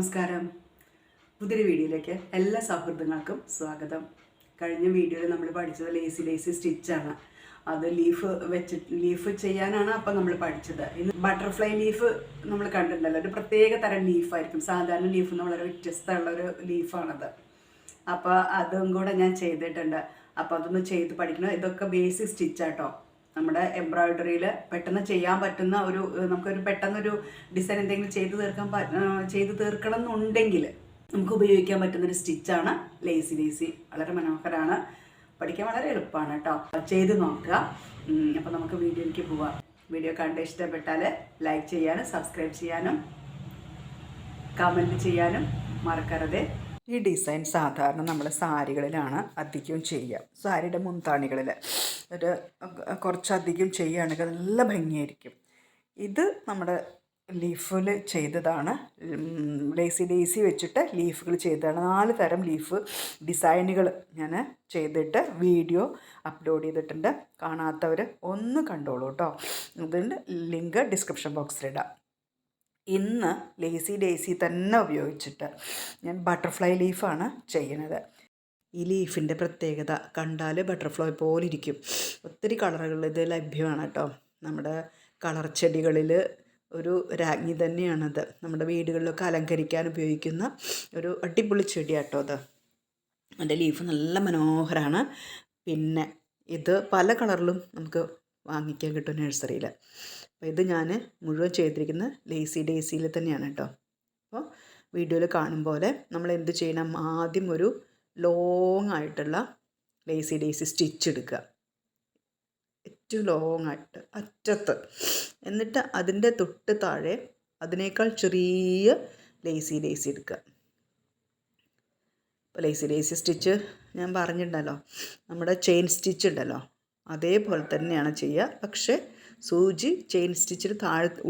നമസ്കാരം. പുതിയൊരു വീഡിയോയിലേക്ക് എല്ലാ സൗഹൃദങ്ങൾക്കും സ്വാഗതം. കഴിഞ്ഞ വീഡിയോയിൽ നമ്മൾ പഠിച്ചത് ലേസി സ്റ്റിച്ചാണ്. അത് ലീഫ് ചെയ്യാനാണ് അപ്പം നമ്മൾ പഠിച്ചത്. ഇന്ന് ബട്ടർഫ്ലൈ ലീഫ് നമ്മൾ കണ്ടിട്ടുണ്ടല്ലോ. ഒരു പ്രത്യേക തരം ലീഫായിരിക്കും. സാധാരണ ലീഫ് നിന്ന് വളരെ വ്യത്യസ്തമുള്ളൊരു ലീഫാണത്. അപ്പോൾ അതും കൂടെ ഞാൻ ചെയ്തിട്ടുണ്ട്. അപ്പോൾ അതൊന്ന് ചെയ്ത് പഠിക്കണം. ഇതൊക്കെ ബേസിക് സ്റ്റിച്ചാട്ടോ. നമ്മുടെ എംബ്രോയിഡറിയിൽ പെട്ടെന്ന് ചെയ്യാൻ പറ്റുന്ന നമുക്കൊരു പെട്ടെന്നൊരു ഡിസൈൻ എന്തെങ്കിലും ചെയ്ത് തീർക്കണം എന്നുണ്ടെങ്കിൽ നമുക്ക് ഉപയോഗിക്കാൻ പറ്റുന്നൊരു സ്റ്റിച്ചാണ് ലേസി. വളരെ മനോഹരമാണ്, പഠിക്കാൻ വളരെ എളുപ്പമാണ് കേട്ടോ. ചെയ്ത് നോക്കുക. അപ്പോൾ നമുക്ക് വീഡിയോയിലേക്ക് പോവാം. വീഡിയോ കണ്ട് ഇഷ്ടപ്പെട്ടാൽ ലൈക്ക് ചെയ്യാനും സബ്സ്ക്രൈബ് ചെയ്യാനും കമൻറ്റ് ചെയ്യാനും മറക്കരുത്. ഈ ഡിസൈൻ സാധാരണ നമ്മൾ സാരികളിലാണ് അധികം ചെയ്യുക. സാരിയുടെ മുൻതാണികളിൽ കുറച്ചധികം ചെയ്യുകയാണെങ്കിൽ നല്ല ഭംഗിയായിരിക്കും. ഇത് നമ്മുടെ ലീഫിൽ ചെയ്തതാണ്. ലേസി വെച്ചിട്ട് ലീഫുകൾ ചെയ്തതാണ്. 4 തരം ലീഫ് ഡിസൈനുകൾ ഞാൻ ചെയ്തിട്ട് വീഡിയോ അപ്ലോഡ് ചെയ്തിട്ടുണ്ട്. കാണാത്തവർ ഒന്ന് കണ്ടോളൂ കേട്ടോ. ഇതിൻ്റെ ലിങ്ക് ഡിസ്ക്രിപ്ഷൻ ബോക്സിലിടാം. ഇന്ന് ലേസി തന്നെ ഉപയോഗിച്ചിട്ട് ഞാൻ ബട്ടർഫ്ലൈ ലീഫാണ് ചെയ്യുന്നത്. ഈ ലീഫിൻ്റെ പ്രത്യേകത കണ്ടാൽ ബട്ടർഫ്ലൈ പോലെ ഇരിക്കും. ഒത്തിരി കളറുകൾ ഇത് ലഭ്യമാണ് കേട്ടോ. നമ്മുടെ കളർ ചെടികളിൽ ഒരു രാജ്ഞി തന്നെയാണത്. നമ്മുടെ വീടുകളിലൊക്കെ അലങ്കരിക്കാൻ ഉപയോഗിക്കുന്ന ഒരു അടിപൊളി ചെടിയാട്ടോ അത്. അതിൻ്റെ ലീഫ് നല്ല മനോഹരമാണ്. പിന്നെ ഇത് പല കളറിലും നമുക്ക് വാങ്ങിക്കാൻ കിട്ടും നഴ്സറിയിൽ. അപ്പോൾ ഇത് ഞാൻ മുഴുവൻ ചെയ്തിരിക്കുന്ന ലേസിയിൽ തന്നെയാണ് കേട്ടോ. അപ്പോൾ വീഡിയോയിൽ കാണും പോലെ നമ്മൾ എന്ത് ചെയ്യണം, ആദ്യം ഒരു ലോങ് ആയിട്ടുള്ള ലേസി സ്റ്റിച്ച് എടുക്കുക. ഏറ്റവും ലോങ് ആയിട്ട് അറ്റത്ത്. എന്നിട്ട് അതിൻ്റെ തൊട്ട് താഴെ അതിനേക്കാൾ ചെറിയ ലേസി എടുക്കുക. ഇപ്പോൾ ലേസി സ്റ്റിച്ച് ഞാൻ പറഞ്ഞിട്ടുണ്ടല്ലോ, നമ്മുടെ ചെയിൻ സ്റ്റിച്ച് ഉണ്ടല്ലോ അതേപോലെ തന്നെയാണ് ചെയ്യുക. പക്ഷേ സൂചി ചെയിൻ സ്റ്റിച്ചിന്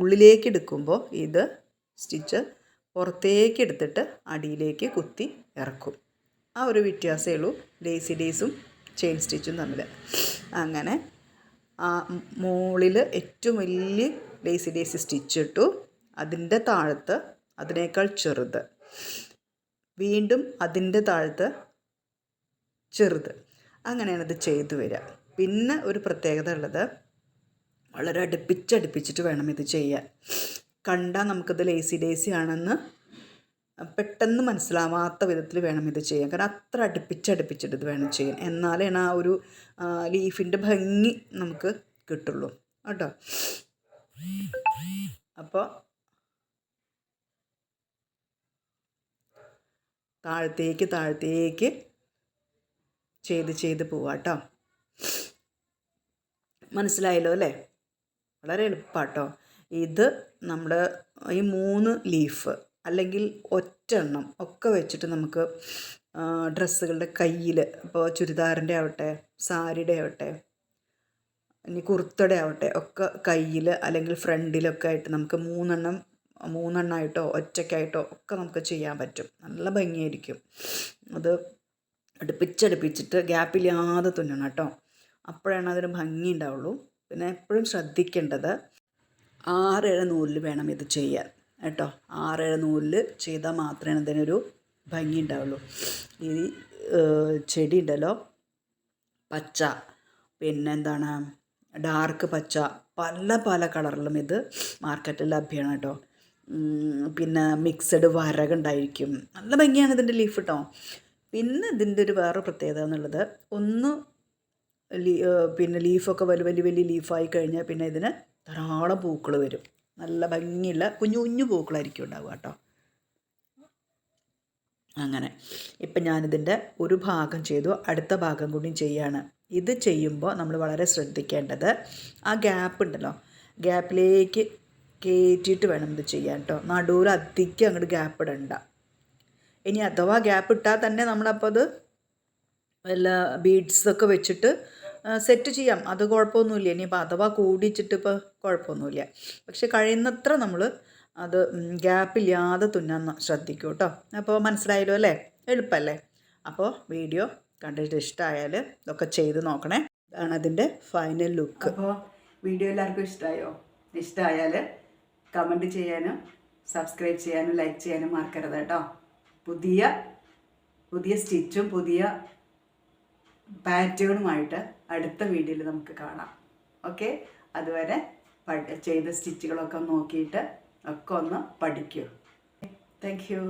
ഉള്ളിലേക്ക് എടുക്കുമ്പോൾ ഇത് സ്റ്റിച്ച് പുറത്തേക്ക് എടുത്തിട്ട് അടിയിലേക്ക് കുത്തി ഇറക്കും. ആ ഒരു വ്യത്യാസമേ ഉള്ളൂ ലേസും ചെയിൻ സ്റ്റിച്ചും തമ്മിൽ. അങ്ങനെ ആ മുകളിൽ ഏറ്റവും വലിയ ലേസി സ്റ്റിച്ച് ഇട്ടു. അതിൻ്റെ താഴത്ത് അതിനേക്കാൾ ചെറുത്, വീണ്ടും അതിൻ്റെ താഴത്ത് ചെറുത്. അങ്ങനെയാണ് ഇത് ചെയ്തു വരിക. പിന്നെ ഒരു പ്രത്യേകത ഉള്ളത്, വളരെ അടുപ്പിച്ചിട്ട് വേണം ഇത് ചെയ്യാൻ. കണ്ടാൽ നമുക്കിത് ലേസി ആണെന്ന് പെട്ടെന്ന് മനസ്സിലാവാത്ത വിധത്തിൽ വേണം ഇത് ചെയ്യാൻ. കാരണം അത്ര അടുപ്പിച്ചിട്ട് ഇത് വേണം ചെയ്യാൻ. എന്നാലാണ് ആ ഒരു ലീഫിൻ്റെ ഭംഗി നമുക്ക് കിട്ടുള്ളൂ കേട്ടോ. അപ്പോൾ താഴത്തേക്ക് ചെയ്ത് പോവാട്ടോ. മനസ്സിലായല്ലോ അല്ലേ? വളരെ എളുപ്പമാട്ടോ. ഇത് നമ്മൾ ഈ 3 ലീഫ് അല്ലെങ്കിൽ ഒറ്റെണ്ണം ഒക്കെ വെച്ചിട്ട് നമുക്ക് ഡ്രസ്സുകളുടെ കയ്യിൽ, ഇപ്പോൾ ചുരിദാറിൻ്റെ ആവട്ടെ സാരിയുടെ ആവട്ടെ ഇനി കുർത്തയുടെ ആവട്ടെ ഒക്കെ കയ്യിൽ അല്ലെങ്കിൽ ഫ്രണ്ടിലൊക്കെ ആയിട്ട് നമുക്ക് മൂന്നെണ്ണമായിട്ടോ ഒറ്റയ്ക്കായിട്ടോ ഒക്കെ നമുക്ക് ചെയ്യാൻ പറ്റും. നല്ല ഭംഗിയായിരിക്കും. അത് അടുപ്പിച്ചിട്ട് ഗ്യാപ്പില്ലാതെ തുന്നണം കേട്ടോ. അപ്പോഴാണ് അതിന് ഭംഗി ഉണ്ടാവുള്ളൂ. പിന്നെ എപ്പോഴും ശ്രദ്ധിക്കേണ്ടത് 6-7 നൂലിൽ വേണം ഇത് ചെയ്യാൻ കേട്ടോ. 6-7 നൂലിൽ ചെയ്താൽ മാത്രമേ അതിനൊരു ഭംഗി ഉണ്ടാവുള്ളൂ. ഈ ചെടി ഉണ്ടല്ലോ, പച്ച, പിന്നെന്താണ് ഡാർക്ക് പച്ച, പല കളറിലും ഇത് മാർക്കറ്റിൽ ലഭ്യമാണ് കേട്ടോ. പിന്നെ മിക്സഡ് വരകുണ്ടായിരിക്കും. നല്ല ഭംഗിയാണ് ഇതിൻ്റെ ലീഫ് കേട്ടോ. പിന്നെ ഇതിൻ്റെ ഒരു വേറെ പ്രത്യേകത എന്നുള്ളത്, പിന്നെ ലീഫൊക്കെ വലിയ ലീഫായി കഴിഞ്ഞാൽ പിന്നെ ഇതിന് ധാരാളം പൂക്കൾ വരും. നല്ല ഭംഗിയുള്ള കുഞ്ഞു പൂക്കളായിരിക്കും ഉണ്ടാവുക കേട്ടോ. അങ്ങനെ ഇപ്പം ഞാനിതിൻ്റെ ഒരു ഭാഗം ചെയ്തു, അടുത്ത ഭാഗം കൂടിയും ചെയ്യാണ്. ഇത് ചെയ്യുമ്പോൾ നമ്മൾ വളരെ ശ്രദ്ധിക്കേണ്ടത്, ആ ഗ്യാപ്പ് ഉണ്ടല്ലോ, ഗ്യാപ്പിലേക്ക് കയറ്റിയിട്ട് വേണം ഇത് ചെയ്യാൻ കേട്ടോ. നടുവിൽ അധികം അങ്ങോട്ട് ഗ്യാപ്പ് ഇടണ്ട. ഇനി അഥവാ ഗ്യാപ്പ് ഇട്ടാൽ തന്നെ നമ്മളപ്പോൾ അത് വല്ല ബീഡ്സൊക്കെ വെച്ചിട്ട് സെറ്റ് ചെയ്യാം. അത് കുഴപ്പമൊന്നുമില്ല. ഇനിയിപ്പോൾ അഥവാ കൂടിച്ചിട്ട് ഇപ്പോൾ കുഴപ്പമൊന്നുമില്ല. പക്ഷെ കഴിയുന്നത്ര നമ്മൾ അത് ഗ്യാപ്പില്ലാതെ തുന്നാൻ ശ്രദ്ധിക്കും കേട്ടോ. അപ്പോൾ മനസ്സിലായല്ലോ അല്ലേ? എളുപ്പമല്ലേ? അപ്പോൾ വീഡിയോ കണ്ടിട്ട് ഇഷ്ടമായാൽ ഇതൊക്കെ ചെയ്ത് നോക്കണേ. ഇതാണ് അതിൻ്റെ ഫൈനൽ ലുക്ക്. അപ്പോൾ വീഡിയോ എല്ലാവർക്കും ഇഷ്ടമായോ? ഇഷ്ടമായാൽ കമൻറ്റ് ചെയ്യാനും സബ്സ്ക്രൈബ് ചെയ്യാനും ലൈക്ക് ചെയ്യാനും മറക്കരുത് കേട്ടോ. പുതിയ പുതിയ സ്റ്റിച്ചും പുതിയ പാറ്റേണുമായിട്ട് അടുത്ത വീഡിയോയിൽ നമുക്ക് കാണാം. ഓക്കെ, അതുവരെ ചെയ്ത സ്റ്റിച്ചുകളൊക്കെ നോക്കിയിട്ട് ഒക്കെ ഒന്ന് പഠിക്കൂ. Thank U.